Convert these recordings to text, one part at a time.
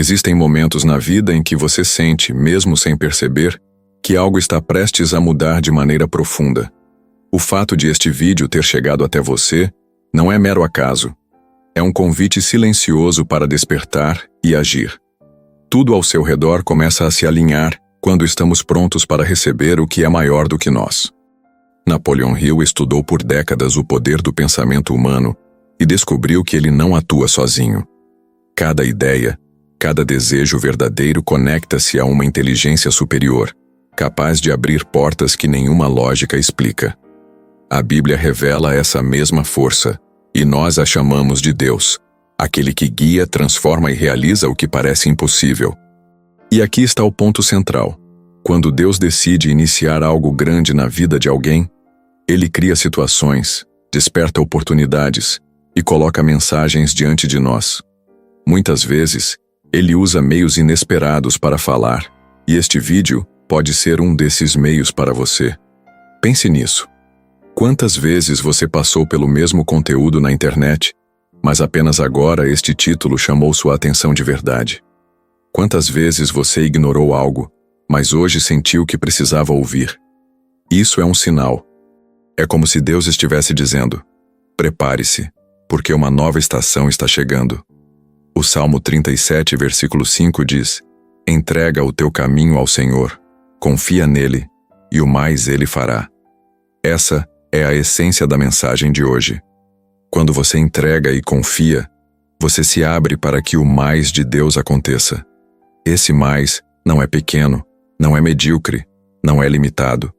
Existem momentos na vida em que você sente, mesmo sem perceber, que algo está prestes a mudar de maneira profunda. O fato de este vídeo ter chegado até você não é mero acaso. É um convite silencioso para despertar e agir. Tudo ao seu redor começa a se alinhar quando estamos prontos para receber o que é maior do que nós. Napoleon Hill estudou por décadas o poder do pensamento humano e descobriu que ele não atua sozinho. Cada ideia, cada desejo verdadeiro conecta-se a uma inteligência superior, capaz de abrir portas que nenhuma lógica explica. A Bíblia revela essa mesma força, e nós a chamamos de Deus, aquele que guia, transforma e realiza o que parece impossível. E aqui está o ponto central. Quando Deus decide iniciar algo grande na vida de alguém, Ele cria situações, desperta oportunidades e coloca mensagens diante de nós. Muitas vezes, Ele usa meios inesperados para falar, e este vídeo pode ser um desses meios para você. Pense nisso. Quantas vezes você passou pelo mesmo conteúdo na internet, mas apenas agora este título chamou sua atenção de verdade? Quantas vezes você ignorou algo, mas hoje sentiu que precisava ouvir? Isso é um sinal. É como se Deus estivesse dizendo: prepare-se, porque uma nova estação está chegando. O Salmo 37, versículo 5 diz: entrega o teu caminho ao Senhor, confia nele, e o mais ele fará. Essa é a essência da mensagem de hoje. Quando você entrega e confia, você se abre para que o mais de Deus aconteça. Esse mais não é pequeno, não é medíocre, não é limitado.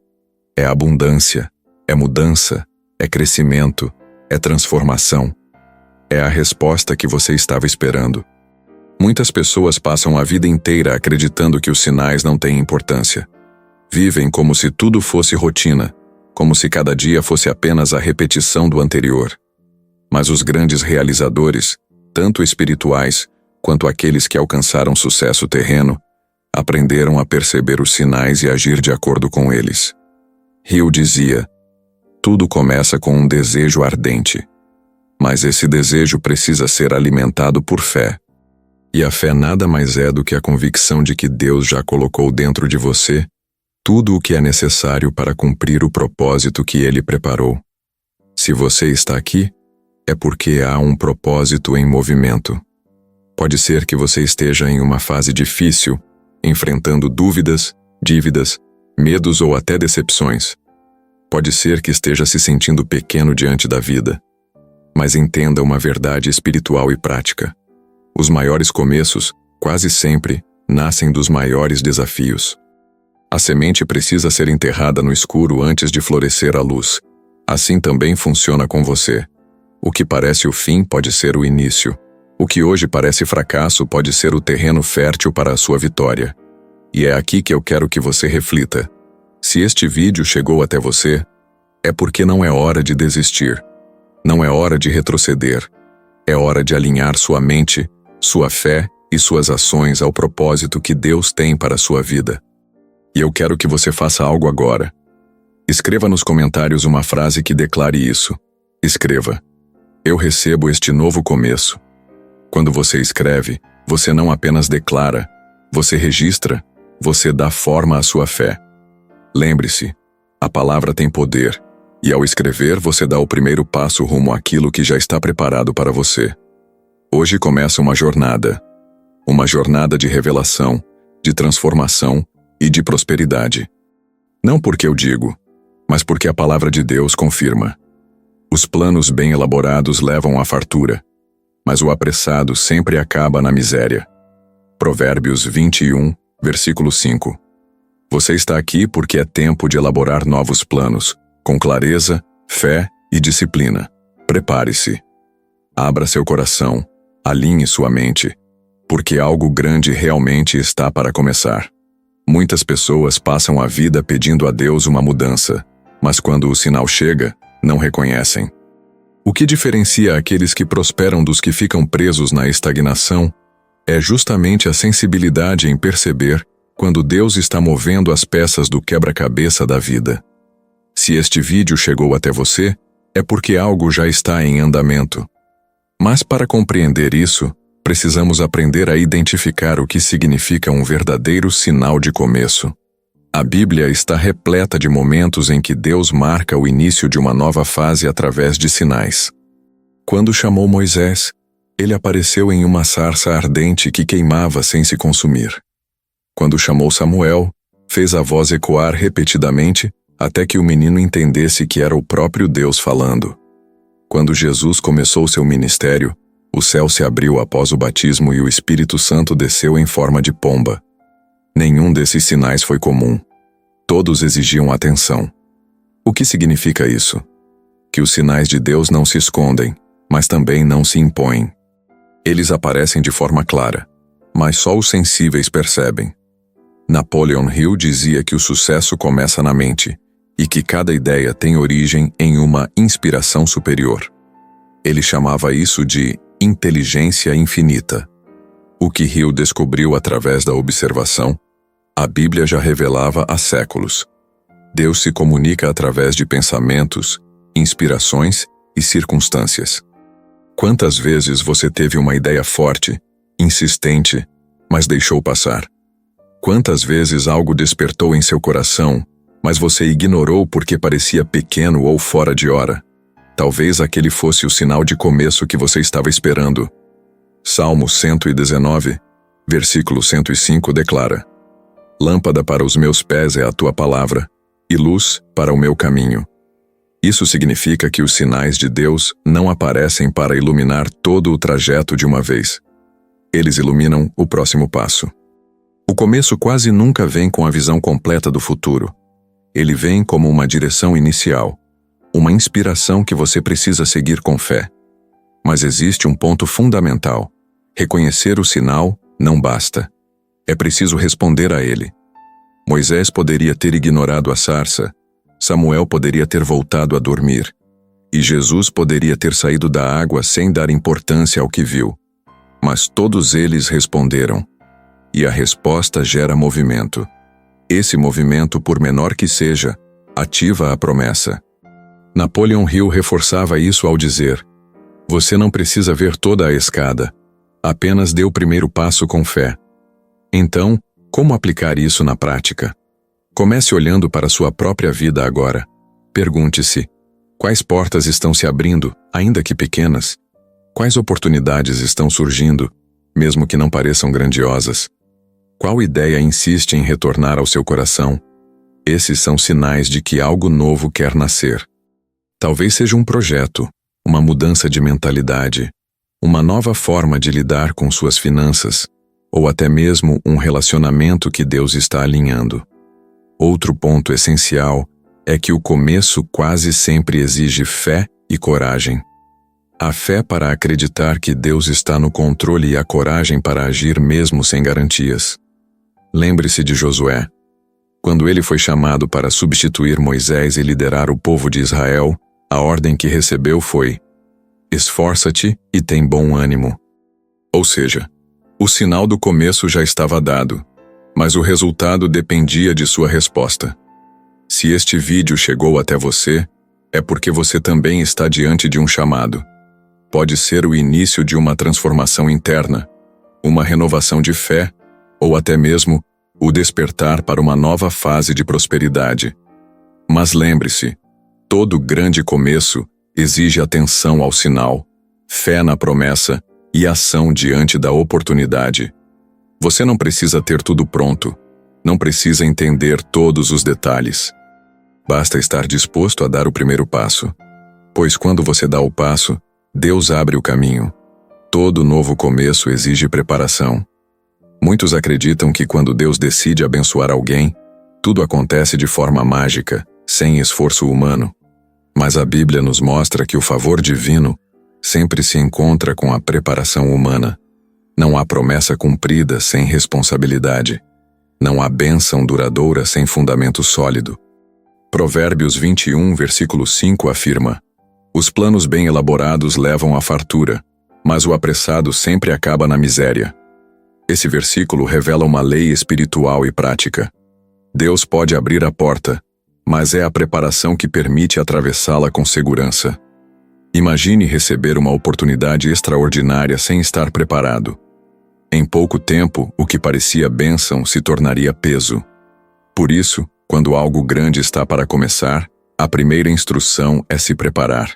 É abundância, é mudança, é crescimento, é transformação. É a resposta que você estava esperando. Muitas pessoas passam a vida inteira acreditando que os sinais não têm importância. Vivem como se tudo fosse rotina, como se cada dia fosse apenas a repetição do anterior. Mas os grandes realizadores, tanto espirituais quanto aqueles que alcançaram sucesso terreno, aprenderam a perceber os sinais e agir de acordo com eles. Hill dizia: tudo começa com um desejo ardente, mas esse desejo precisa ser alimentado por fé. E a fé nada mais é do que a convicção de que Deus já colocou dentro de você tudo o que é necessário para cumprir o propósito que Ele preparou. Se você está aqui, é porque há um propósito em movimento. Pode ser que você esteja em uma fase difícil, enfrentando dúvidas, dívidas, medos ou até decepções. Pode ser que esteja se sentindo pequeno diante da vida. Mas entenda uma verdade espiritual e prática. Os maiores começos, quase sempre, nascem dos maiores desafios. A semente precisa ser enterrada no escuro antes de florescer à luz. Assim também funciona com você. O que parece o fim pode ser o início. O que hoje parece fracasso pode ser o terreno fértil para a sua vitória. E é aqui que eu quero que você reflita. Se este vídeo chegou até você, é porque não é hora de desistir. Não é hora de retroceder. É hora de alinhar sua mente, sua fé e suas ações ao propósito que Deus tem para a sua vida. E eu quero que você faça algo agora. Escreva nos comentários uma frase que declare isso. Escreva: eu recebo este novo começo. Quando você escreve, você não apenas declara, você registra, você dá forma à sua fé. Lembre-se, a palavra tem poder, e ao escrever você dá o primeiro passo rumo àquilo que já está preparado para você. Hoje começa uma jornada de revelação, de transformação e de prosperidade. Não porque eu digo, mas porque a palavra de Deus confirma. Os planos bem elaborados levam à fartura, mas o apressado sempre acaba na miséria. Provérbios 21, versículo 5. Você está aqui porque é tempo de elaborar novos planos, com clareza, fé e disciplina. Prepare-se. Abra seu coração, alinhe sua mente, porque algo grande realmente está para começar. Muitas pessoas passam a vida pedindo a Deus uma mudança, mas quando o sinal chega, não reconhecem. O que diferencia aqueles que prosperam dos que ficam presos na estagnação é justamente a sensibilidade em perceber quando Deus está movendo as peças do quebra-cabeça da vida. Se este vídeo chegou até você, é porque algo já está em andamento. Mas para compreender isso, Precisamos aprender a identificar o que significa um verdadeiro sinal de começo. A Bíblia está repleta de momentos em que Deus marca o início de uma nova fase através de sinais. Quando chamou Moisés, ele apareceu em uma sarça ardente que queimava sem se consumir. Quando chamou Samuel, fez a voz ecoar repetidamente até que o menino entendesse que era o próprio Deus falando. Quando Jesus começou seu ministério, o céu se abriu após o batismo e o Espírito Santo desceu em forma de pomba. Nenhum desses sinais foi comum. Todos exigiam atenção. O que significa isso? Que os sinais de Deus não se escondem, mas também não se impõem. Eles aparecem de forma clara, mas só os sensíveis percebem. Napoleon Hill dizia que o sucesso começa na mente e que cada ideia tem origem em uma inspiração superior. Ele chamava isso de inteligência infinita. O que Hill descobriu através da observação, a Bíblia já revelava há séculos. Deus se comunica através de pensamentos, inspirações e circunstâncias. Quantas vezes você teve uma ideia forte, insistente, mas deixou passar? Quantas vezes algo despertou em seu coração, mas você ignorou porque parecia pequeno ou fora de hora? Talvez aquele fosse o sinal de começo que você estava esperando. Salmo 119, versículo 105 declara: Lâmpada para os meus pés é a tua palavra, e luz para o meu caminho. Isso significa que os sinais de Deus não aparecem para iluminar todo o trajeto de uma vez. Eles iluminam o próximo passo. O começo quase nunca vem com a visão completa do futuro. Ele vem como uma direção inicial, uma inspiração que você precisa seguir com fé. Mas existe um ponto fundamental. Reconhecer o sinal não basta. É preciso responder a ele. Moisés poderia ter ignorado a sarça, Samuel poderia ter voltado a dormir, e Jesus poderia ter saído da água sem dar importância ao que viu. Mas todos eles responderam. E a resposta gera movimento. Esse movimento, por menor que seja, ativa a promessa. Napoleon Hill reforçava isso ao dizer: Você não precisa ver toda a escada. Apenas dê o primeiro passo com fé. Então, como aplicar isso na prática? Comece olhando para sua própria vida agora. Pergunte-se: quais portas estão se abrindo, ainda que pequenas? Quais oportunidades estão surgindo, mesmo que não pareçam grandiosas? Qual ideia insiste em retornar ao seu coração? Esses são sinais de que algo novo quer nascer. Talvez seja um projeto, uma mudança de mentalidade, uma nova forma de lidar com suas finanças, ou até mesmo um relacionamento que Deus está alinhando. Outro ponto essencial é que o começo quase sempre exige fé e coragem. A fé para acreditar que Deus está no controle e a coragem para agir mesmo sem garantias. Lembre-se de Josué. Quando ele foi chamado para substituir Moisés e liderar o povo de Israel, a ordem que recebeu foi: esforça-te e tem bom ânimo. Ou seja, o sinal do começo já estava dado, mas o resultado dependia de sua resposta. Se este vídeo chegou até você, é porque você também está diante de um chamado. Pode ser o início de uma transformação interna, uma renovação de fé, ou até mesmo o despertar para uma nova fase de prosperidade. Mas lembre-se, todo grande começo exige atenção ao sinal, fé na promessa e ação diante da oportunidade. Você não precisa ter tudo pronto, não precisa entender todos os detalhes. Basta estar disposto a dar o primeiro passo, pois quando você dá o passo, Deus abre o caminho. Todo novo começo exige preparação. Muitos acreditam que quando Deus decide abençoar alguém, tudo acontece de forma mágica, sem esforço humano. Mas a Bíblia nos mostra que o favor divino sempre se encontra com a preparação humana. Não há promessa cumprida sem responsabilidade. Não há bênção duradoura sem fundamento sólido. Provérbios 21, versículo 5 afirma: Os planos bem elaborados levam à fartura, mas o apressado sempre acaba na miséria. Esse versículo revela uma lei espiritual e prática. Deus pode abrir a porta, mas é a preparação que permite atravessá-la com segurança. Imagine receber uma oportunidade extraordinária sem estar preparado. Em pouco tempo, o que parecia bênção se tornaria peso. Por isso, quando algo grande está para começar, a primeira instrução é se preparar.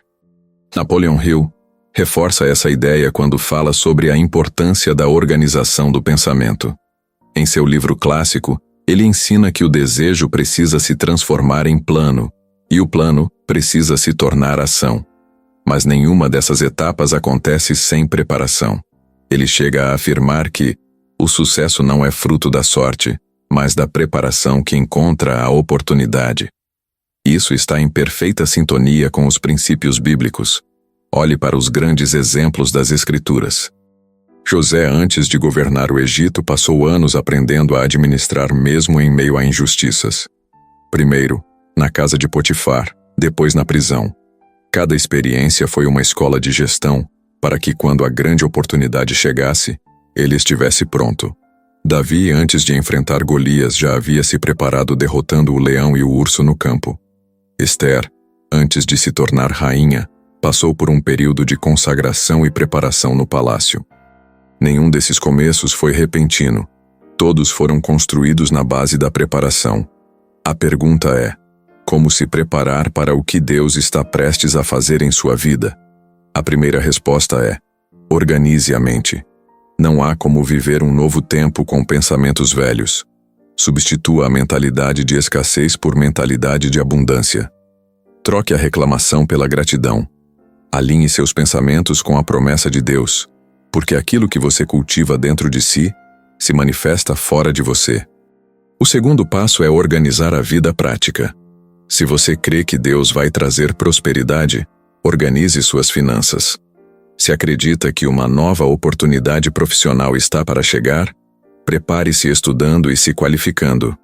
Napoleon Hill reforça essa ideia quando fala sobre a importância da organização do pensamento. Em seu livro clássico, ele ensina que o desejo precisa se transformar em plano, e o plano precisa se tornar ação. Mas nenhuma dessas etapas acontece sem preparação. Ele chega a afirmar que o sucesso não é fruto da sorte, mas da preparação que encontra a oportunidade. Isso está em perfeita sintonia com os princípios bíblicos. Olhe para os grandes exemplos das Escrituras. José, antes de governar o Egito, passou anos aprendendo a administrar mesmo em meio a injustiças. Primeiro, na casa de Potifar, depois na prisão. Cada experiência foi uma escola de gestão, para que quando a grande oportunidade chegasse, ele estivesse pronto. Davi, antes de enfrentar Golias, já havia se preparado derrotando o leão e o urso no campo. Esther, antes de se tornar rainha, passou por um período de consagração e preparação no palácio. Nenhum desses começos foi repentino. Todos foram construídos na base da preparação. A pergunta é: como se preparar para o que Deus está prestes a fazer em sua vida? A primeira resposta é: organize a mente. Não há como viver um novo tempo com pensamentos velhos. Substitua a mentalidade de escassez por mentalidade de abundância. Troque a reclamação pela gratidão. Alinhe seus pensamentos com a promessa de Deus, porque aquilo que você cultiva dentro de si se manifesta fora de você. O segundo passo é organizar a vida prática. Se você crê que Deus vai trazer prosperidade, organize suas finanças. Se acredita que uma nova oportunidade profissional está para chegar, prepare-se estudando e se qualificando.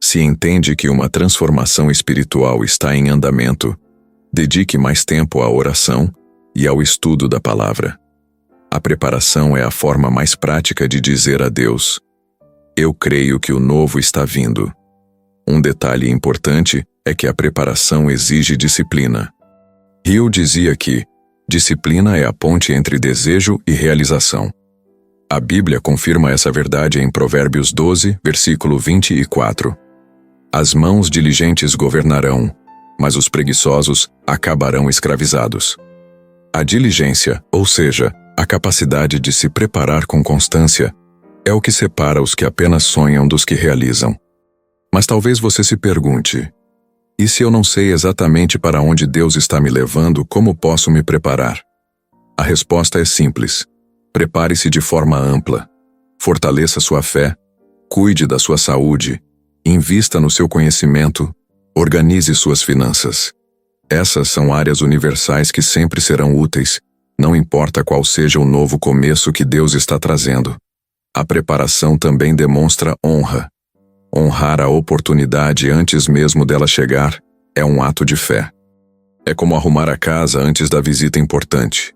Se entende que uma transformação espiritual está em andamento, dedique mais tempo à oração e ao estudo da palavra. A preparação é a forma mais prática de dizer a Deus: eu creio que o novo está vindo. Um detalhe importante é que a preparação exige disciplina. Hill dizia que disciplina é a ponte entre desejo e realização. A Bíblia confirma essa verdade em Provérbios 12, versículo 24. As mãos diligentes governarão, mas os preguiçosos acabarão escravizados. A diligência, ou seja, a capacidade de se preparar com constância, é o que separa os que apenas sonham dos que realizam. Mas talvez você se pergunte: e se eu não sei exatamente para onde Deus está me levando, como posso me preparar? A resposta é simples. Prepare-se de forma ampla. Fortaleça sua fé, cuide da sua saúde, invista no seu conhecimento, organize suas finanças. Essas são áreas universais que sempre serão úteis, não importa qual seja o novo começo que Deus está trazendo. A preparação também demonstra honra. Honrar a oportunidade antes mesmo dela chegar é um ato de fé. É como arrumar a casa antes da visita importante.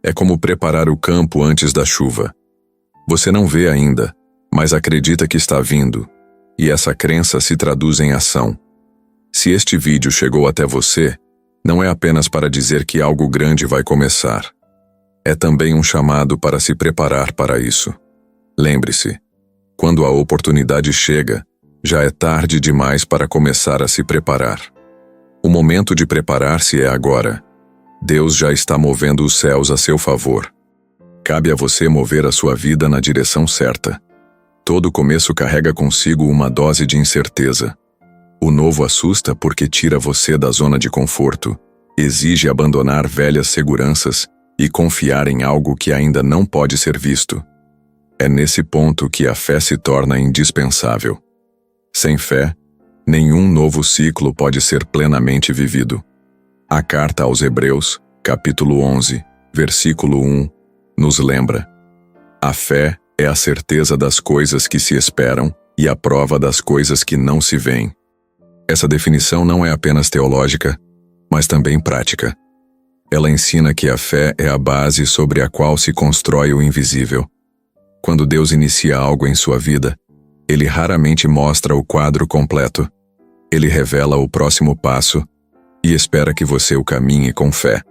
É como preparar o campo antes da chuva. Você não vê ainda, mas acredita que está vindo, e essa crença se traduz em ação. Se este vídeo chegou até você, não é apenas para dizer que algo grande vai começar. É também um chamado para se preparar para isso. Lembre-se, quando a oportunidade chega, já é tarde demais para começar a se preparar. O momento de preparar-se é agora. Deus já está movendo os céus a seu favor. Cabe a você mover a sua vida na direção certa. Todo começo carrega consigo uma dose de incerteza. O novo assusta porque tira você da zona de conforto, exige abandonar velhas seguranças e confiar em algo que ainda não pode ser visto. É nesse ponto que a fé se torna indispensável. Sem fé, nenhum novo ciclo pode ser plenamente vivido. A carta aos Hebreus, capítulo 11, versículo 1, nos lembra: a fé é a certeza das coisas que se esperam e a prova das coisas que não se veem. Essa definição não é apenas teológica, mas também prática. Ela ensina que a fé é a base sobre a qual se constrói o invisível. Quando Deus inicia algo em sua vida, Ele raramente mostra o quadro completo. Ele revela o próximo passo e espera que você o caminhe com fé.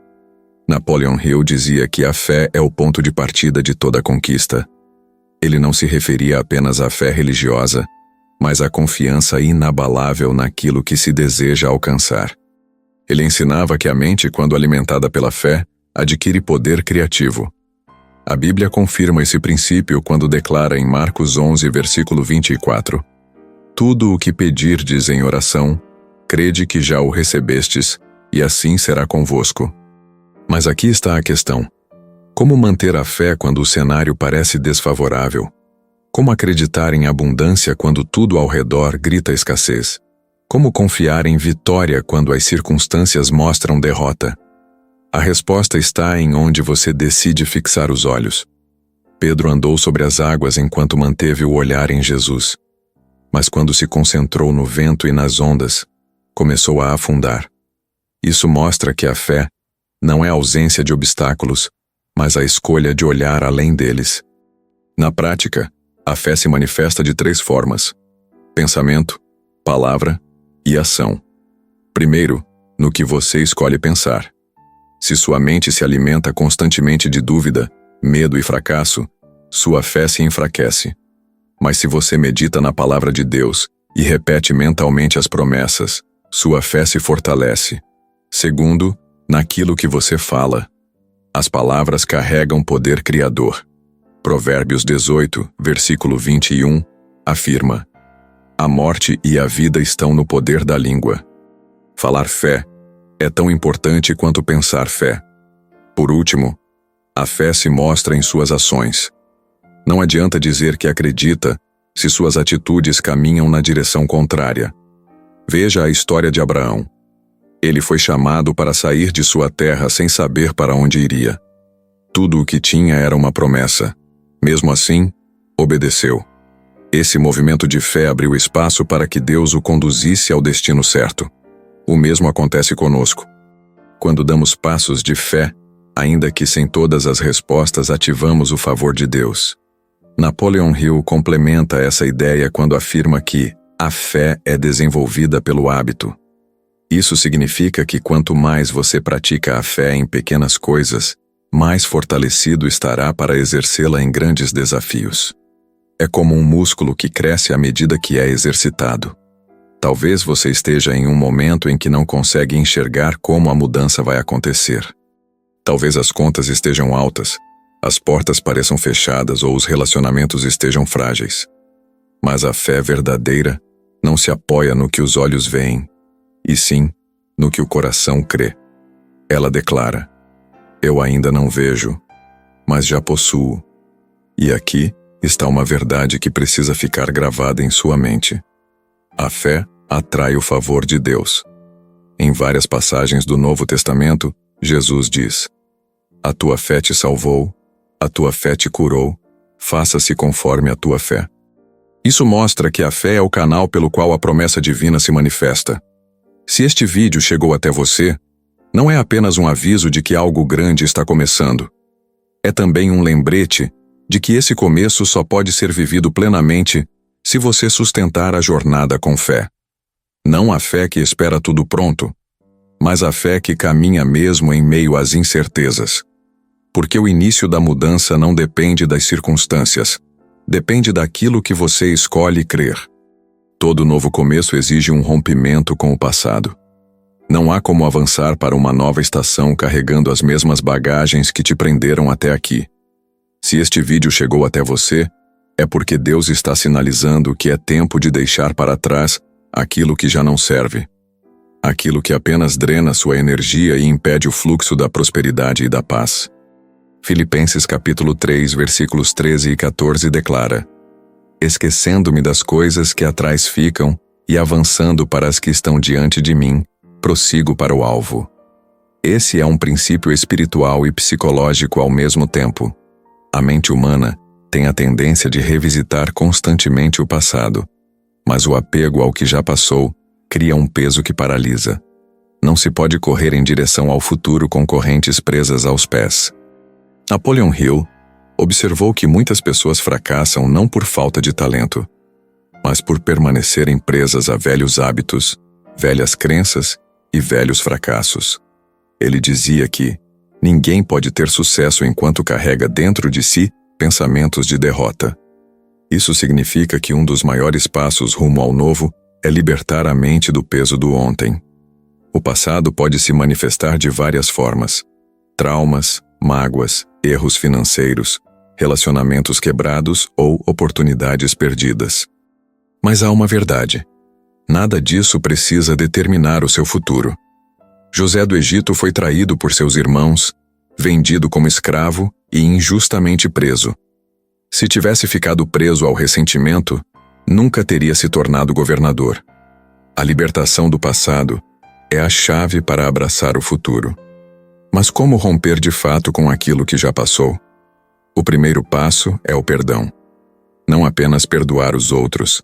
Napoleon Hill dizia que a fé é o ponto de partida de toda conquista. Ele não se referia apenas à fé religiosa, mas à confiança inabalável naquilo que se deseja alcançar. Ele ensinava que a mente, quando alimentada pela fé, adquire poder criativo. A Bíblia confirma esse princípio quando declara em Marcos 11, versículo 24: Tudo o que pedirdes em oração, crede que já o recebestes, e assim será convosco. Mas aqui está a questão. Como manter a fé quando o cenário parece desfavorável? Como acreditar em abundância quando tudo ao redor grita escassez? Como confiar em vitória quando as circunstâncias mostram derrota? A resposta está em onde você decide fixar os olhos. Pedro andou sobre as águas enquanto manteve o olhar em Jesus. Mas quando se concentrou no vento e nas ondas, começou a afundar. Isso mostra que a fé não é a ausência de obstáculos, mas a escolha de olhar além deles. Na prática, a fé se manifesta de 3 formas: pensamento, palavra e ação. Primeiro, no que você escolhe pensar. Se sua mente se alimenta constantemente de dúvida, medo e fracasso, sua fé se enfraquece. Mas se você medita na palavra de Deus e repete mentalmente as promessas, sua fé se fortalece. Segundo, naquilo que você fala. As palavras carregam poder criador. Provérbios 18, versículo 21, afirma: A morte e a vida estão no poder da língua. Falar fé é tão importante quanto pensar fé. Por último, a fé se mostra em suas ações. Não adianta dizer que acredita se suas atitudes caminham na direção contrária. Veja a história de Abraão. Ele foi chamado para sair de sua terra sem saber para onde iria. Tudo o que tinha era uma promessa. Mesmo assim, obedeceu. Esse movimento de fé abriu espaço para que Deus o conduzisse ao destino certo. O mesmo acontece conosco. Quando damos passos de fé, ainda que sem todas as respostas, ativamos o favor de Deus. Napoleon Hill complementa essa ideia quando afirma que a fé é desenvolvida pelo hábito. Isso significa que quanto mais você pratica a fé em pequenas coisas, mais fortalecido estará para exercê-la em grandes desafios. É como um músculo que cresce à medida que é exercitado. Talvez você esteja em um momento em que não consegue enxergar como a mudança vai acontecer. Talvez as contas estejam altas, as portas pareçam fechadas ou os relacionamentos estejam frágeis. Mas a fé verdadeira não se apoia no que os olhos veem, e sim no que o coração crê. Ela declara: Eu ainda não vejo, mas já possuo. E aqui está uma verdade que precisa ficar gravada em sua mente. A fé atrai o favor de Deus. Em várias passagens do Novo Testamento, Jesus diz: A tua fé te salvou, a tua fé te curou, faça-se conforme a tua fé. Isso mostra que a fé é o canal pelo qual a promessa divina se manifesta. Se este vídeo chegou até você, não é apenas um aviso de que algo grande está começando. É também um lembrete de que esse começo só pode ser vivido plenamente se você sustentar a jornada com fé. Não a fé que espera tudo pronto, mas a fé que caminha mesmo em meio às incertezas. Porque o início da mudança não depende das circunstâncias, depende daquilo que você escolhe crer. Todo novo começo exige um rompimento com o passado. Não há como avançar para uma nova estação carregando as mesmas bagagens que te prenderam até aqui. Se este vídeo chegou até você, é porque Deus está sinalizando que é tempo de deixar para trás aquilo que já não serve. Aquilo que apenas drena sua energia e impede o fluxo da prosperidade e da paz. Filipenses capítulo 3, versículos 13 e 14 declara: Esquecendo-me das coisas que atrás ficam e avançando para as que estão diante de mim, prossigo para o alvo. Esse é um princípio espiritual e psicológico ao mesmo tempo. A mente humana tem a tendência de revisitar constantemente o passado, mas o apego ao que já passou cria um peso que paralisa. Não se pode correr em direção ao futuro com correntes presas aos pés. Napoleon Hill observou que muitas pessoas fracassam não por falta de talento, mas por permanecerem presas a velhos hábitos, velhas crenças e velhos fracassos. Ele dizia que Ninguém pode ter sucesso enquanto carrega dentro de si pensamentos de derrota. Isso significa que um dos maiores passos rumo ao novo é libertar a mente do peso do ontem. O passado pode se manifestar de várias formas: traumas, mágoas, erros financeiros, relacionamentos quebrados ou oportunidades perdidas. Mas há uma verdade: nada disso precisa determinar o seu futuro. José do Egito foi traído por seus irmãos, vendido como escravo e injustamente preso. Se tivesse ficado preso ao ressentimento, nunca teria se tornado governador. A libertação do passado é a chave para abraçar o futuro. Mas como romper de fato com aquilo que já passou? O primeiro passo é o perdão. Não apenas perdoar os outros,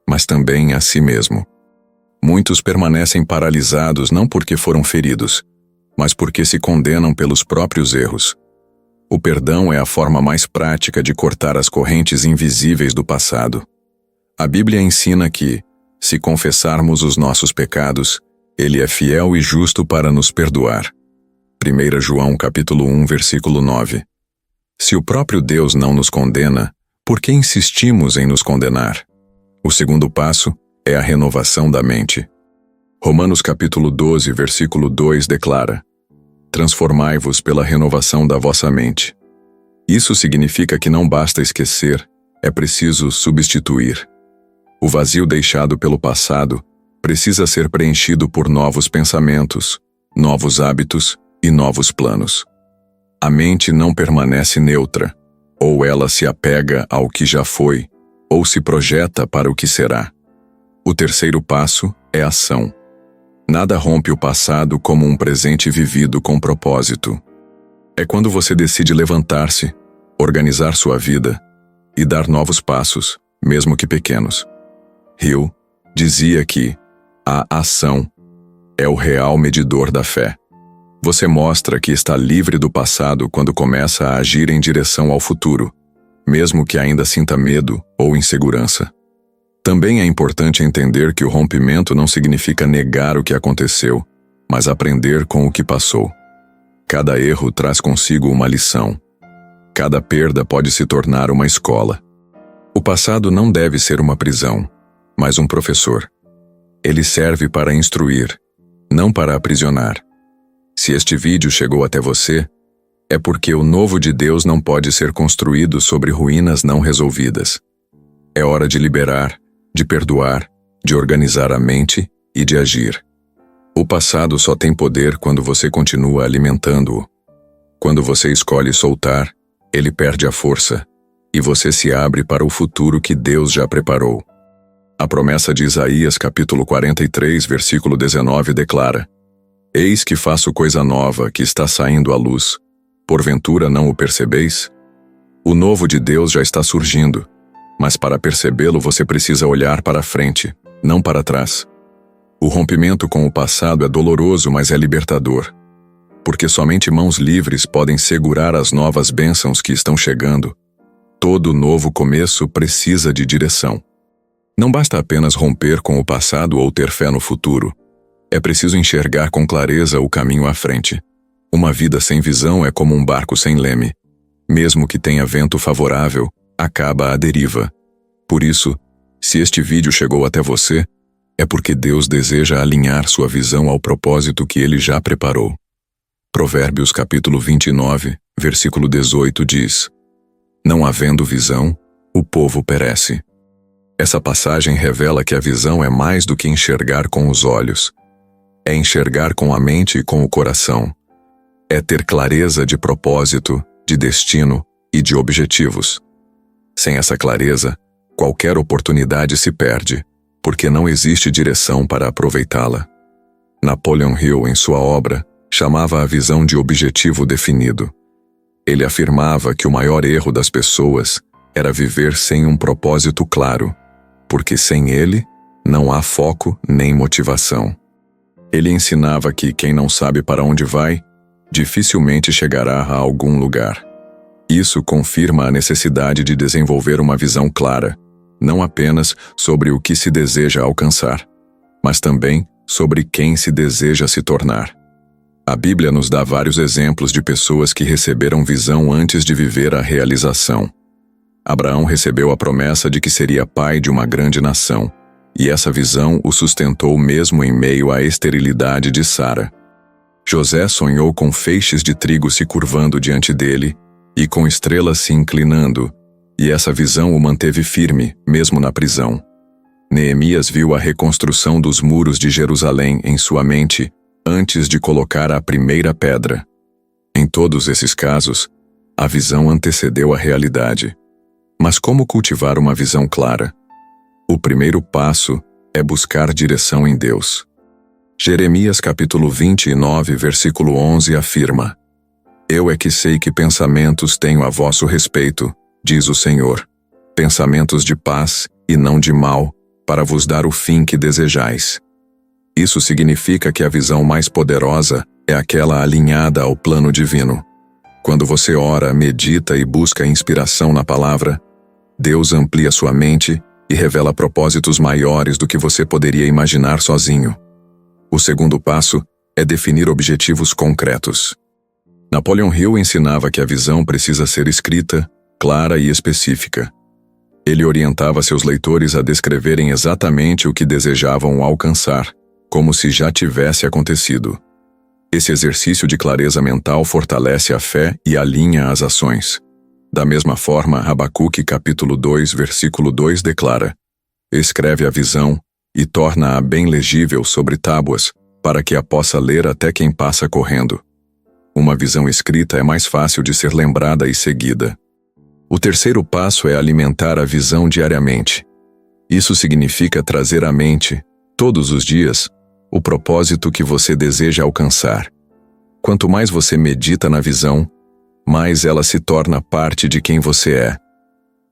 mas também a si mesmo. Muitos permanecem paralisados não porque foram feridos, mas porque se condenam pelos próprios erros. O perdão é a forma mais prática de cortar as correntes invisíveis do passado. A Bíblia ensina que, se confessarmos os nossos pecados, Ele é fiel e justo para nos perdoar. 1 João capítulo 1, versículo 9. Se o próprio Deus não nos condena, por que insistimos em nos condenar? O segundo passo é a renovação da mente. Romanos capítulo 12, versículo 2 declara: transformai-vos pela renovação da vossa mente. Isso significa que não basta esquecer, é preciso substituir. O vazio deixado pelo passado precisa ser preenchido por novos pensamentos, novos hábitos e novos planos. A mente não permanece neutra, ou ela se apega ao que já foi, ou se projeta para o que será. O terceiro passo é ação. Nada rompe o passado como um presente vivido com propósito. É quando você decide levantar-se, organizar sua vida e dar novos passos, mesmo que pequenos. Hill dizia que a ação é o real medidor da fé. Você mostra que está livre do passado quando começa a agir em direção ao futuro, mesmo que ainda sinta medo ou insegurança. Também é importante entender que o rompimento não significa negar o que aconteceu, mas aprender com o que passou. Cada erro traz consigo uma lição. Cada perda pode se tornar uma escola. O passado não deve ser uma prisão, mas um professor. Ele serve para instruir, não para aprisionar. Se este vídeo chegou até você, é porque o novo de Deus não pode ser construído sobre ruínas não resolvidas. É hora de liberar, de perdoar, de organizar a mente e de agir. O passado só tem poder quando você continua alimentando-o. Quando você escolhe soltar, ele perde a força, e você se abre para o futuro que Deus já preparou. A promessa de Isaías capítulo 43, versículo 19 declara: eis que faço coisa nova que está saindo à luz. Porventura não o percebeis? O novo de Deus já está surgindo, mas para percebê-lo você precisa olhar para frente, não para trás. O rompimento com o passado é doloroso, mas é libertador, porque somente mãos livres podem segurar as novas bênçãos que estão chegando. Todo novo começo precisa de direção. Não basta apenas romper com o passado ou ter fé no futuro. É preciso enxergar com clareza o caminho à frente. Uma vida sem visão é como um barco sem leme. Mesmo que tenha vento favorável, acaba à deriva. Por isso, se este vídeo chegou até você, é porque Deus deseja alinhar sua visão ao propósito que Ele já preparou. Provérbios capítulo 29, versículo 18 diz: não havendo visão, o povo perece. Essa passagem revela que a visão é mais do que enxergar com os olhos. É enxergar com a mente e com o coração. É ter clareza de propósito, de destino e de objetivos. Sem essa clareza, qualquer oportunidade se perde, porque não existe direção para aproveitá-la. Napoleon Hill, em sua obra, chamava a visão de objetivo definido. Ele afirmava que o maior erro das pessoas era viver sem um propósito claro, porque sem ele não há foco nem motivação. Ele ensinava que quem não sabe para onde vai, dificilmente chegará a algum lugar. Isso confirma a necessidade de desenvolver uma visão clara, não apenas sobre o que se deseja alcançar, mas também sobre quem se deseja se tornar. A Bíblia nos dá vários exemplos de pessoas que receberam visão antes de viver a realização. Abraão recebeu a promessa de que seria pai de uma grande nação, e essa visão o sustentou mesmo em meio à esterilidade de Sara. José sonhou com feixes de trigo se curvando diante dele e com estrelas se inclinando, e essa visão o manteve firme, mesmo na prisão. Neemias viu a reconstrução dos muros de Jerusalém em sua mente antes de colocar a primeira pedra. Em todos esses casos, a visão antecedeu a realidade. Mas como cultivar uma visão clara? O primeiro passo é buscar direção em Deus. Jeremias capítulo 29, versículo 11 afirma: Eu é que sei que pensamentos tenho a vosso respeito, diz o Senhor, pensamentos de paz e não de mal, para vos dar o fim que desejais. Isso significa que a visão mais poderosa é aquela alinhada ao plano divino. Quando você ora, medita e busca inspiração na palavra, Deus amplia sua mente e revela propósitos maiores do que você poderia imaginar sozinho. O segundo passo é definir objetivos concretos. Napoleon Hill ensinava que a visão precisa ser escrita, clara e específica. Ele orientava seus leitores a descreverem exatamente o que desejavam alcançar, como se já tivesse acontecido. Esse exercício de clareza mental fortalece a fé e alinha as ações. Da mesma forma, Abacuque capítulo 2, versículo 2 declara: Escreve a visão e torna-a bem legível sobre tábuas, para que a possa ler até quem passa correndo. Uma visão escrita é mais fácil de ser lembrada e seguida. O terceiro passo é alimentar a visão diariamente. Isso significa trazer à mente, todos os dias, o propósito que você deseja alcançar. Quanto mais você medita na visão, mais ela se torna parte de quem você é.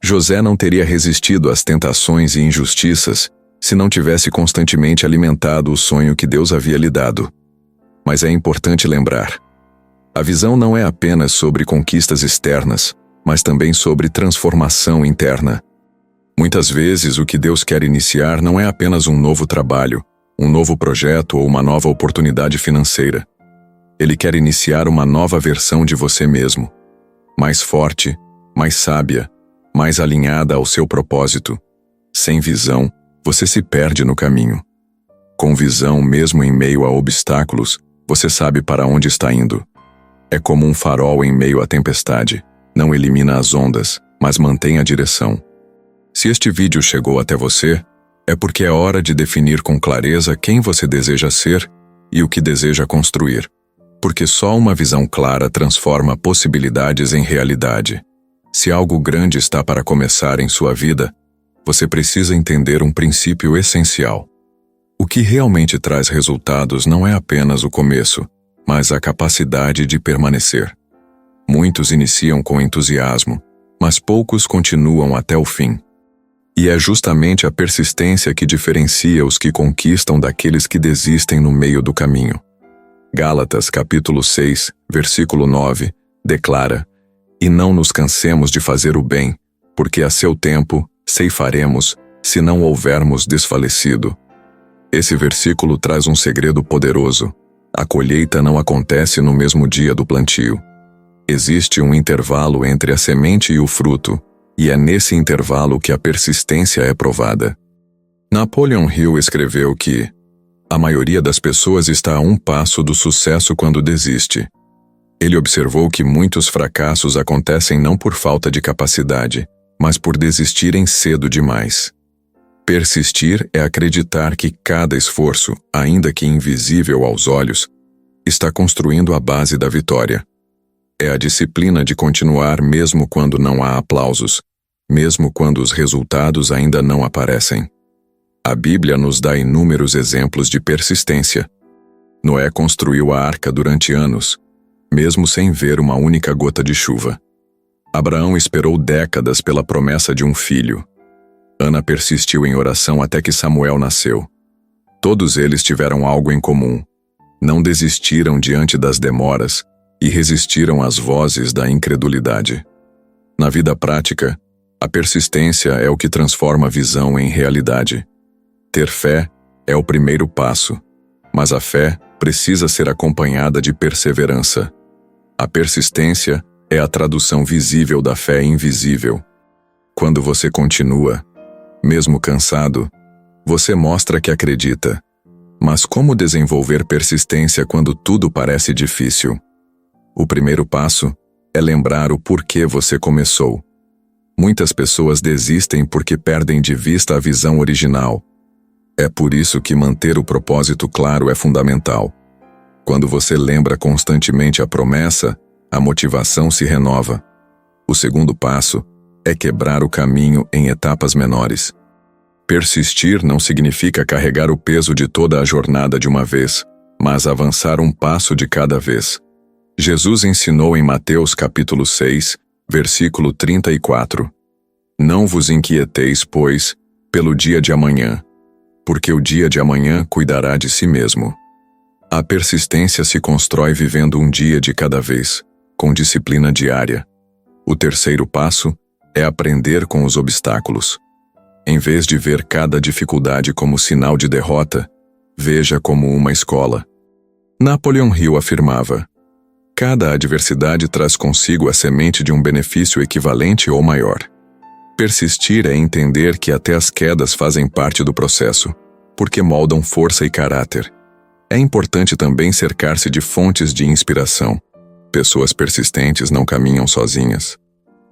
José não teria resistido às tentações e injustiças se não tivesse constantemente alimentado o sonho que Deus havia lhe dado. Mas é importante lembrar: a visão não é apenas sobre conquistas externas, mas também sobre transformação interna. Muitas vezes o que Deus quer iniciar não é apenas um novo trabalho, um novo projeto ou uma nova oportunidade financeira. Ele quer iniciar uma nova versão de você mesmo, mais forte, mais sábia, mais alinhada ao seu propósito. Sem visão, você se perde no caminho. Com visão, mesmo em meio a obstáculos, você sabe para onde está indo. É como um farol em meio à tempestade. Não elimina as ondas, mas mantém a direção. Se este vídeo chegou até você, é porque é hora de definir com clareza quem você deseja ser e o que deseja construir. Porque só uma visão clara transforma possibilidades em realidade. Se algo grande está para começar em sua vida, você precisa entender um princípio essencial. O que realmente traz resultados não é apenas o começo, mas a capacidade de permanecer. Muitos iniciam com entusiasmo, mas poucos continuam até o fim. E é justamente a persistência que diferencia os que conquistam daqueles que desistem no meio do caminho. Gálatas capítulo 6, versículo 9, declara: E não nos cansemos de fazer o bem, porque a seu tempo ceifaremos, se não houvermos desfalecido. Esse versículo traz um segredo poderoso. A colheita não acontece no mesmo dia do plantio. Existe um intervalo entre a semente e o fruto, e é nesse intervalo que a persistência é provada. Napoleon Hill escreveu que a maioria das pessoas está a um passo do sucesso quando desiste. Ele observou que muitos fracassos acontecem não por falta de capacidade, mas por desistirem cedo demais. Persistir é acreditar que cada esforço, ainda que invisível aos olhos, está construindo a base da vitória. É a disciplina de continuar mesmo quando não há aplausos, mesmo quando os resultados ainda não aparecem. A Bíblia nos dá inúmeros exemplos de persistência. Noé construiu a arca durante anos, mesmo sem ver uma única gota de chuva. Abraão esperou décadas pela promessa de um filho. Ana persistiu em oração até que Samuel nasceu. Todos eles tiveram algo em comum. Não desistiram diante das demoras e resistiram às vozes da incredulidade. Na vida prática, a persistência é o que transforma a visão em realidade. Ter fé é o primeiro passo. Mas a fé precisa ser acompanhada de perseverança. A persistência é a tradução visível da fé invisível. Quando você continua, mesmo cansado, você mostra que acredita. Mas como desenvolver persistência quando tudo parece difícil? O primeiro passo é lembrar o porquê você começou. Muitas pessoas desistem porque perdem de vista a visão original. É por isso que manter o propósito claro é fundamental. Quando você lembra constantemente a promessa, a motivação se renova. O segundo passo é quebrar o caminho em etapas menores. Persistir não significa carregar o peso de toda a jornada de uma vez, mas avançar um passo de cada vez. Jesus ensinou em Mateus capítulo 6, versículo 34. Não vos inquieteis, pois, pelo dia de amanhã, porque o dia de amanhã cuidará de si mesmo. A persistência se constrói vivendo um dia de cada vez, com disciplina diária. O terceiro passo é aprender com os obstáculos. Em vez de ver cada dificuldade como sinal de derrota, veja como uma escola. Napoleon Hill afirmava: cada adversidade traz consigo a semente de um benefício equivalente ou maior. Persistir é entender que até as quedas fazem parte do processo, porque moldam força e caráter. É importante também cercar-se de fontes de inspiração. Pessoas persistentes não caminham sozinhas.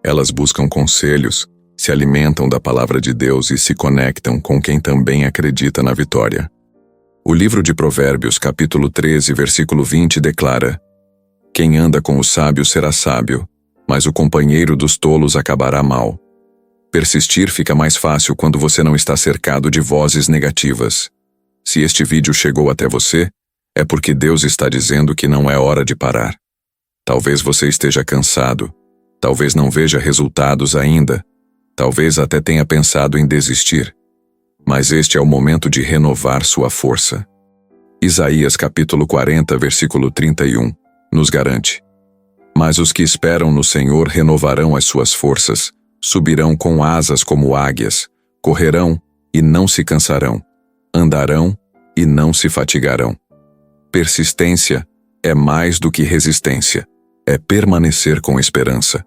Elas buscam conselhos, se alimentam da palavra de Deus e se conectam com quem também acredita na vitória. O livro de Provérbios, capítulo 13, versículo 20, declara: quem anda com os sábios será sábio, mas o companheiro dos tolos acabará mal. Persistir fica mais fácil quando você não está cercado de vozes negativas. Se este vídeo chegou até você, é porque Deus está dizendo que não é hora de parar. Talvez você esteja cansado, talvez não veja resultados ainda, talvez até tenha pensado em desistir. Mas este é o momento de renovar sua força. Isaías capítulo 40, versículo 31, nos garante: mas os que esperam no Senhor renovarão as suas forças, subirão com asas como águias, correrão e não se cansarão, andarão e não se fatigarão. Persistência é mais do que resistência, é permanecer com esperança.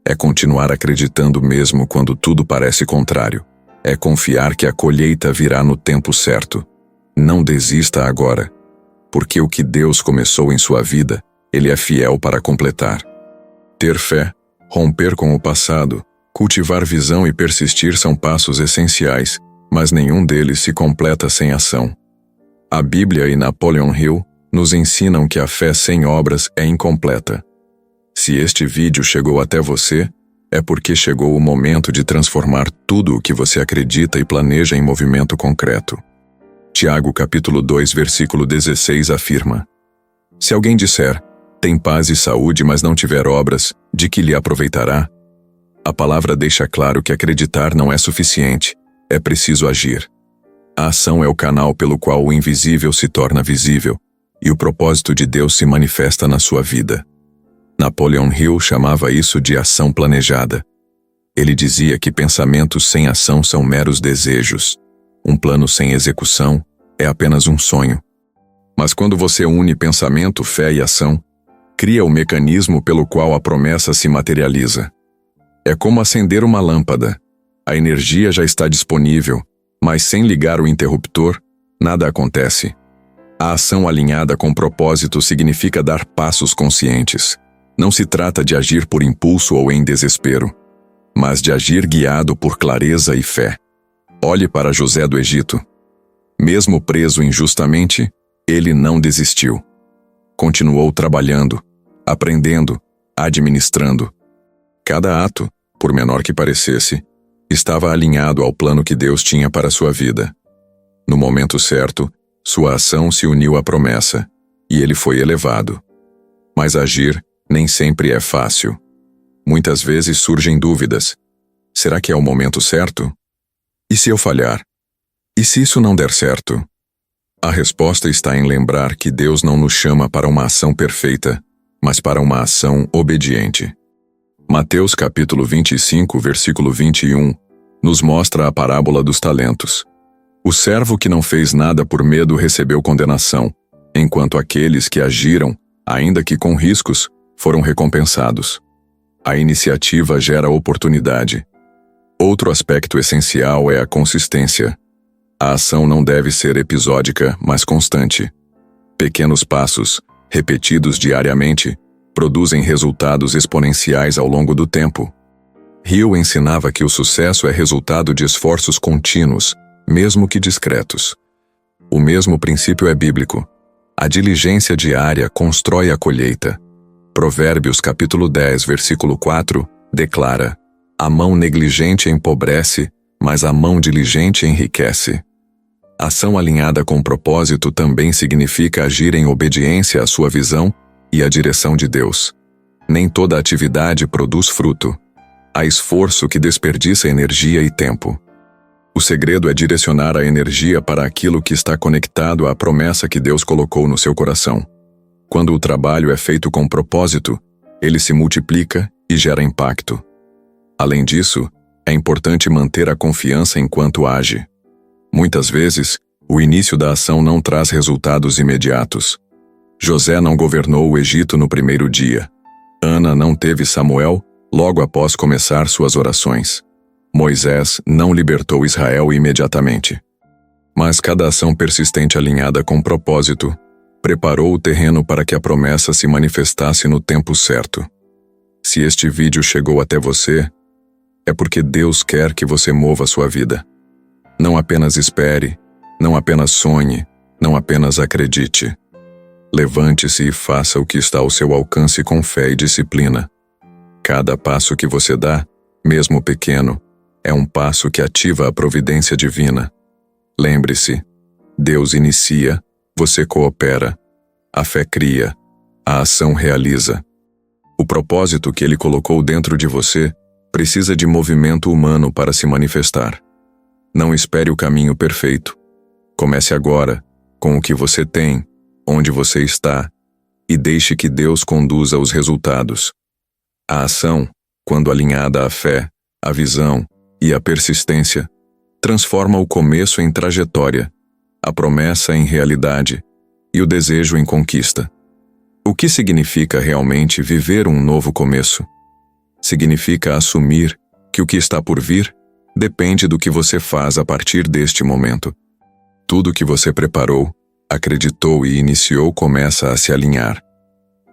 É continuar acreditando mesmo quando tudo parece contrário. É confiar que a colheita virá no tempo certo. Não desista agora, porque o que Deus começou em sua vida, Ele é fiel para completar. Ter fé, romper com o passado, cultivar visão e persistir são passos essenciais, mas nenhum deles se completa sem ação. A Bíblia e Napoleon Hill nos ensinam que a fé sem obras é incompleta. Se este vídeo chegou até você, é porque chegou o momento de transformar tudo o que você acredita e planeja em movimento concreto. Tiago capítulo 2, versículo 16 afirma: se alguém disser, tem paz e saúde, mas não tiver obras, de que lhe aproveitará? A palavra deixa claro que acreditar não é suficiente, é preciso agir. A ação é o canal pelo qual o invisível se torna visível, e o propósito de Deus se manifesta na sua vida. Napoleon Hill chamava isso de ação planejada. Ele dizia que pensamentos sem ação são meros desejos. Um plano sem execução é apenas um sonho. Mas quando você une pensamento, fé e ação, cria o mecanismo pelo qual a promessa se materializa. É como acender uma lâmpada. A energia já está disponível, mas sem ligar o interruptor, nada acontece. A ação alinhada com propósito significa dar passos conscientes. Não se trata de agir por impulso ou em desespero, mas de agir guiado por clareza e fé. Olhe para José do Egito. Mesmo preso injustamente, ele não desistiu. Continuou trabalhando, aprendendo, administrando. Cada ato, por menor que parecesse, estava alinhado ao plano que Deus tinha para sua vida. No momento certo, sua ação se uniu à promessa, e ele foi elevado. Mas agir nem sempre é fácil. Muitas vezes surgem dúvidas. Será que é o momento certo? E se eu falhar? E se isso não der certo? A resposta está em lembrar que Deus não nos chama para uma ação perfeita, mas para uma ação obediente. Mateus capítulo 25, versículo 21, nos mostra a parábola dos talentos. O servo que não fez nada por medo recebeu condenação, enquanto aqueles que agiram, ainda que com riscos, foram recompensados. A iniciativa gera oportunidade. Outro aspecto essencial é a consistência. A ação não deve ser episódica, mas constante. Pequenos passos, repetidos diariamente, produzem resultados exponenciais ao longo do tempo. Hill ensinava que o sucesso é resultado de esforços contínuos, mesmo que discretos. O mesmo princípio é bíblico. A diligência diária constrói a colheita. Provérbios capítulo 10, versículo 4, declara: a mão negligente empobrece, mas a mão diligente enriquece. Ação alinhada com propósito também significa agir em obediência à sua visão e à direção de Deus. Nem toda atividade produz fruto. Há esforço que desperdiça energia e tempo. O segredo é direcionar a energia para aquilo que está conectado à promessa que Deus colocou no seu coração. Quando o trabalho é feito com propósito, ele se multiplica e gera impacto. Além disso, é importante manter a confiança enquanto age. Muitas vezes, o início da ação não traz resultados imediatos. José não governou o Egito no primeiro dia. Ana não teve Samuel logo após começar suas orações. Moisés não libertou Israel imediatamente. Mas cada ação persistente alinhada com propósito preparou o terreno para que a promessa se manifestasse no tempo certo. Se este vídeo chegou até você, é porque Deus quer que você mova sua vida. Não apenas espere, não apenas sonhe, não apenas acredite. Levante-se e faça o que está ao seu alcance com fé e disciplina. Cada passo que você dá, mesmo pequeno, é um passo que ativa a providência divina. Lembre-se, Deus inicia, você coopera. A fé cria, a ação realiza. O propósito que Ele colocou dentro de você precisa de movimento humano para se manifestar. Não espere o caminho perfeito. Comece agora, com o que você tem, onde você está, e deixe que Deus conduza os resultados. A ação, quando alinhada à fé, à visão e à persistência, transforma o começo em trajetória, a promessa em realidade e o desejo em conquista. O que significa realmente viver um novo começo? Significa assumir que o que está por vir depende do que você faz a partir deste momento. Tudo que você preparou, acreditou e iniciou começa a se alinhar,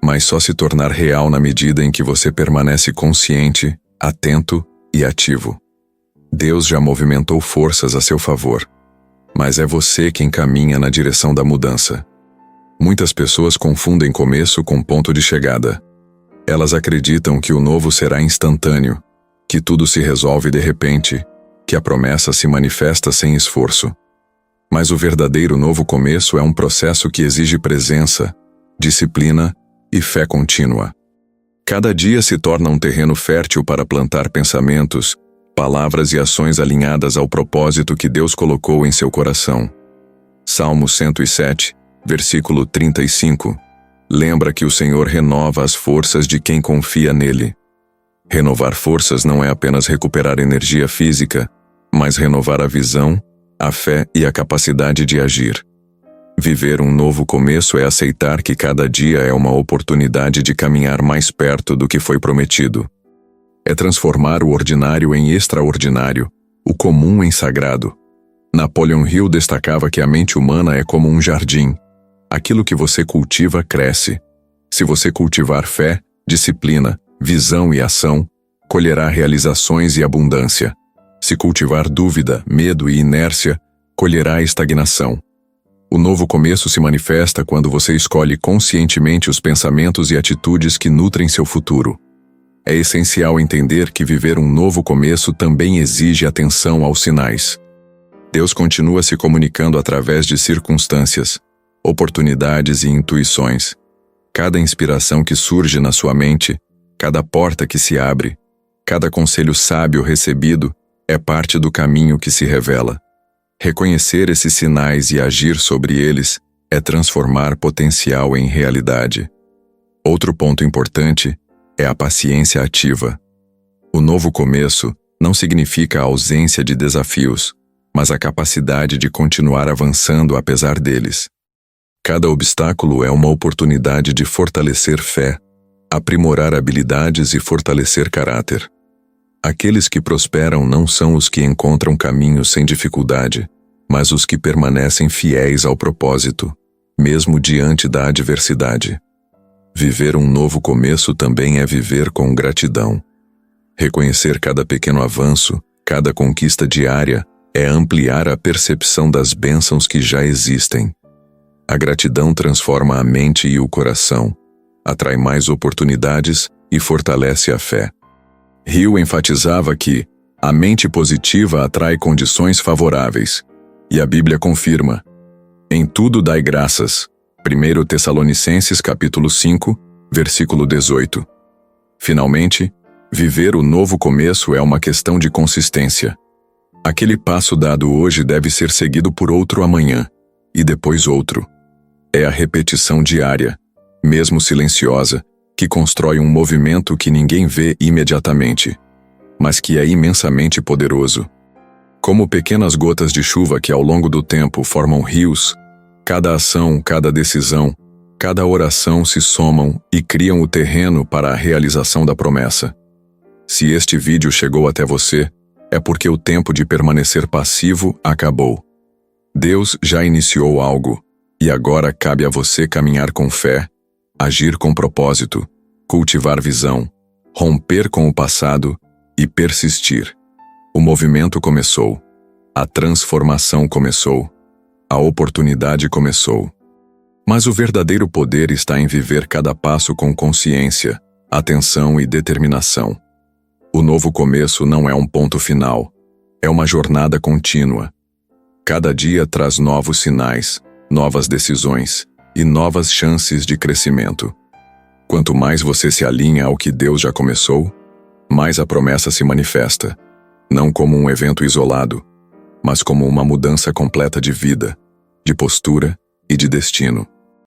mas só se tornar real na medida em que você permanece consciente, atento e ativo. Deus já movimentou forças a seu favor, mas é você quem caminha na direção da mudança. Muitas pessoas confundem começo com ponto de chegada. Elas acreditam que o novo será instantâneo, que tudo se resolve de repente, que a promessa se manifesta sem esforço. Mas o verdadeiro novo começo é um processo que exige presença, disciplina e fé contínua. Cada dia se torna um terreno fértil para plantar pensamentos, palavras e ações alinhadas ao propósito que Deus colocou em seu coração. Salmo 107, versículo 35. Lembra que o Senhor renova as forças de quem confia nele. Renovar forças não é apenas recuperar energia física, mas renovar a visão, a fé e a capacidade de agir. Viver um novo começo é aceitar que cada dia é uma oportunidade de caminhar mais perto do que foi prometido. É transformar o ordinário em extraordinário, o comum em sagrado. Napoleon Hill destacava que a mente humana é como um jardim. Aquilo que você cultiva cresce. Se você cultivar fé, disciplina, visão e ação, colherá realizações e abundância. Se cultivar dúvida, medo e inércia, colherá estagnação. O novo começo se manifesta quando você escolhe conscientemente os pensamentos e atitudes que nutrem seu futuro. É essencial entender que viver um novo começo também exige atenção aos sinais. Deus continua se comunicando através de circunstâncias, oportunidades e intuições. Cada inspiração que surge na sua mente, cada porta que se abre, cada conselho sábio recebido é parte do caminho que se revela. Reconhecer esses sinais e agir sobre eles é transformar potencial em realidade. Outro ponto importante é a paciência ativa. O novo começo não significa a ausência de desafios, mas a capacidade de continuar avançando apesar deles. Cada obstáculo é uma oportunidade de fortalecer fé, aprimorar habilidades e fortalecer caráter. Aqueles que prosperam não são os que encontram caminhos sem dificuldade, mas os que permanecem fiéis ao propósito, mesmo diante da adversidade. Viver um novo começo também é viver com gratidão. Reconhecer cada pequeno avanço, cada conquista diária, é ampliar a percepção das bênçãos que já existem. A gratidão transforma a mente e o coração, atrai mais oportunidades e fortalece a fé. Hill enfatizava que a mente positiva atrai condições favoráveis, e a Bíblia confirma: em tudo dai graças. 1 Tessalonicenses capítulo 5, versículo 18. Finalmente, viver o novo começo é uma questão de consistência. Aquele passo dado hoje deve ser seguido por outro amanhã, e depois outro. É a repetição diária, mesmo silenciosa, que constrói um movimento que ninguém vê imediatamente, mas que é imensamente poderoso. Como pequenas gotas de chuva que ao longo do tempo formam rios, cada ação, cada decisão, cada oração se somam e criam o terreno para a realização da promessa. Se este vídeo chegou até você, é porque o tempo de permanecer passivo acabou. Deus já iniciou algo, e agora cabe a você caminhar com fé, agir com propósito, cultivar visão, romper com o passado e persistir. O movimento começou. A transformação começou. A oportunidade começou. Mas o verdadeiro poder está em viver cada passo com consciência, atenção e determinação. O novo começo não é um ponto final, é uma jornada contínua. Cada dia traz novos sinais, novas decisões e novas chances de crescimento. Quanto mais você se alinha ao que Deus já começou, mais a promessa se manifesta, não como um evento isolado, mas como uma mudança completa de vida, de postura e de destino.